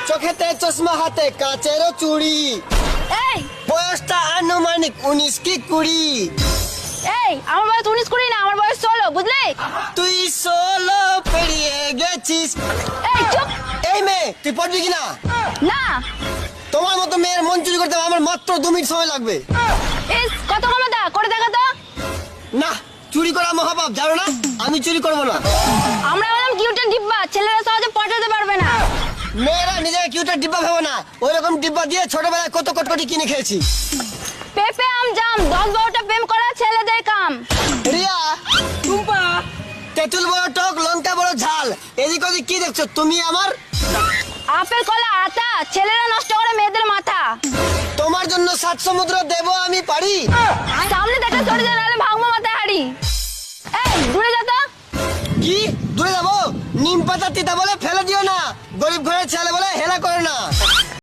চোখেতে চশমা হাতে কাচেরও চুড়ি এই বয়সটা আনুমানিক 19 কি 20 এই আমার বয়স 19-20 না, আমার বয়স 16, বুঝলি? তুই 16 পেরিয়ে গেছিস। এই চুপ। এই মেয়ে তুই পড়বি কিনা? না। তোমার মতো মেয়ের মন চুরি করতে আমার মাত্র 2 মিনিট সময় লাগবে। ইস কত ক্ষমতা, করে দেখা তো। না, চুরি করা মহাপাপ, জানো না? আমি চুরি করবো না। আমরা হলাম কিউটের ডিব্বা, ছেলেরা সহজে পটাতে পারবে না। মেয়েরা নিজেকে কিউটের ডিব্বা ভেবো না, ওই রকম ডিব্বা দিয়ে ছোটবেলায় কত কটকটি কিনে খেয়েছি। পেঁপে আম জাম 10-12টা প্রেম করা ছেলেদের কাম। রিয়া, টুম্পা, তেঁতুল বড় টক, লঙ্কা বড় ঝাল, এদিক ওদিক কি দেখছো তুমি আমার? আপেল কলা আতা, ছেলেরা নষ্ট করে মেয়েদের মাথা। তোমার জন্য 7 সমুদ্র দেব আমি পারি। সামনে দেখে সরে যা, নাহলে ভাঙবো মাথায় হাড়ি। এই দূরে যা তো। কি দূরে যাবো? নিম পাতা তিতা বলে ফেলে দিও না, গরিব ঘরের ছেলে বলে